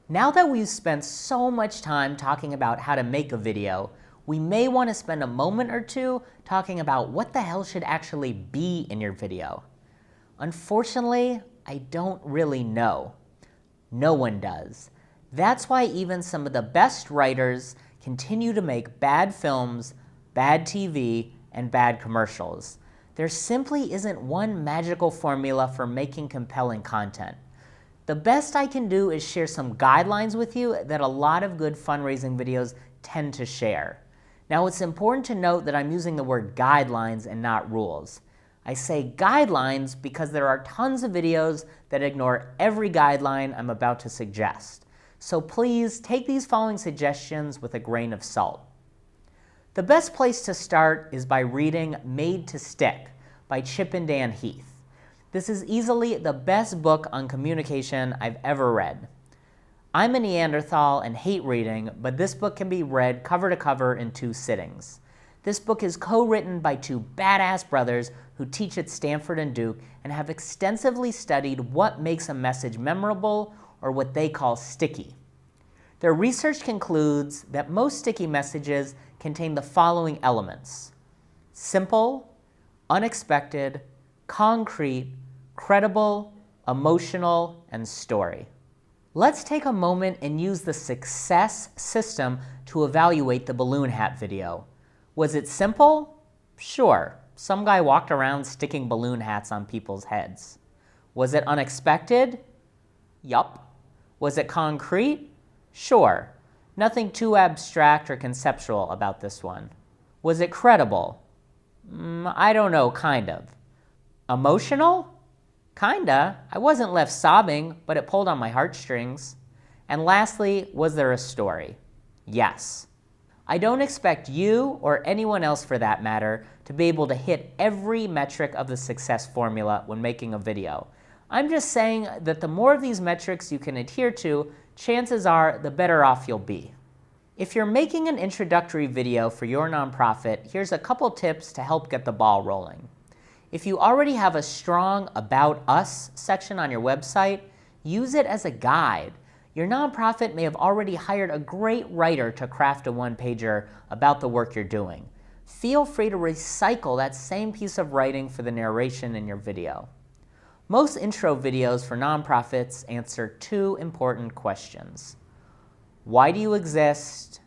Now that we've spent so much time talking about how to make a video, we may want to spend a moment or two talking about what the hell should actually be in your video. Unfortunately, I don't really know. No one does. That's why even some of the best writers continue to make bad films, bad TV, and bad commercials. There simply isn't one magical formula for making compelling content. The best I can do is share some guidelines with you that a lot of good fundraising videos tend to share. Now, it's important to note that I'm using the word guidelines and not rules. I say guidelines because there are tons of videos that ignore every guideline I'm about to suggest. So please take these following suggestions with a grain of salt. The best place to start is by reading Made to Stick by Chip and Dan Heath. This is easily the best book on communication I've ever read. I'm a Neanderthal and hate reading, but this book can be read cover to cover in 2 sittings. This book is co-written by 2 badass brothers who teach at Stanford and Duke and have extensively studied what makes a message memorable, or what they call sticky. Their research concludes that most sticky messages contain the following elements: simple, unexpected, concrete, credible, emotional, and story. Let's take a moment and use the success system to evaluate the balloon hat video. Was it simple? Sure. Some guy walked around sticking balloon hats on people's heads. Was it unexpected? Yup. Was it concrete? Sure. Nothing too abstract or conceptual about this one. Was it credible? I don't know, kind of. Emotional? Kinda. I wasn't left sobbing, but it pulled on my heartstrings. And lastly, was there a story? Yes. I don't expect you, or anyone else for that matter, to be able to hit every metric of the success formula when making a video. I'm just saying that the more of these metrics you can adhere to, chances are the better off you'll be. If you're making an introductory video for your nonprofit, here's a couple tips to help get the ball rolling. If you already have a strong About Us section on your website, use it as a guide. Your nonprofit may have already hired a great writer to craft a one-pager about the work you're doing. Feel free to recycle that same piece of writing for the narration in your video. Most intro videos for nonprofits answer 2 important questions. Why do you exist?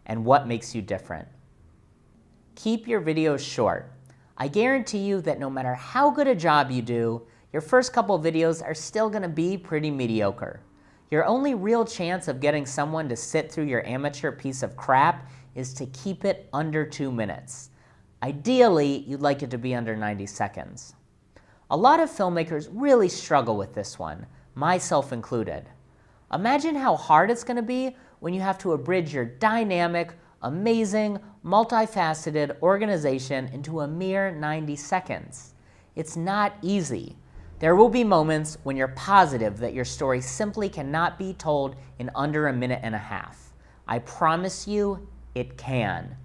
And what makes you different? Keep your videos short. I guarantee you that no matter how good a job you do, your first couple videos are still going to be pretty mediocre. Your only real chance of getting someone to sit through your amateur piece of crap is to keep it under 2 minutes. Ideally, you'd like it to be under 90 seconds. A lot of filmmakers really struggle with this one, myself included. Imagine how hard it's going to be when you have to abridge your dynamic, amazing, multifaceted organization into a mere 90 seconds. It's not easy. There will be moments when you're positive that your story simply cannot be told in under 1.5 minutes. I promise you, it can.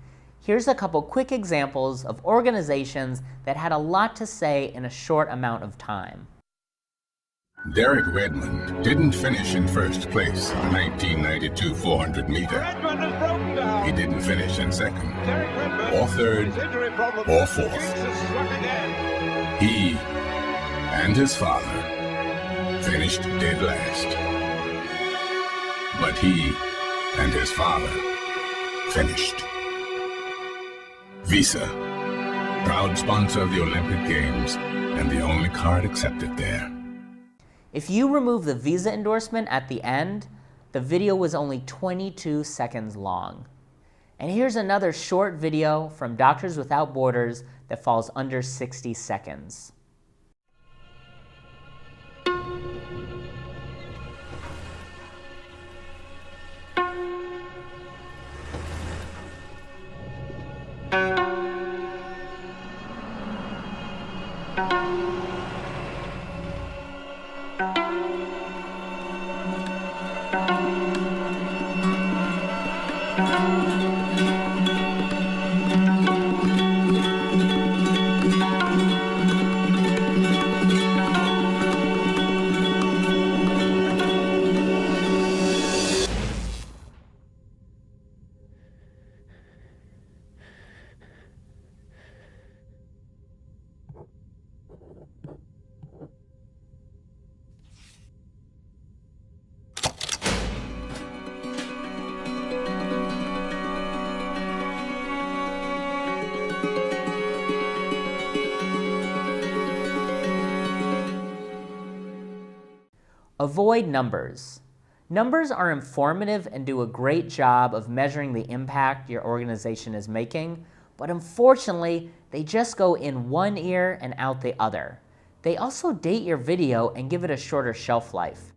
Here's a couple quick examples of organizations that had a lot to say in a short amount of time. Derek Redmond didn't finish in first place in the 1992 400 meter. He didn't finish in second, or third, or fourth. He and his father finished dead last. But he and his father finished. Visa, proud sponsor of the Olympic Games and the only card accepted there. If you remove the Visa endorsement at the end, the video was only 22 seconds long. And here's another short video from Doctors Without Borders that falls under 60 seconds. Avoid numbers. Numbers are informative and do a great job of measuring the impact your organization is making, but unfortunately, they just go in one ear and out the other. They also date your video and give it a shorter shelf life.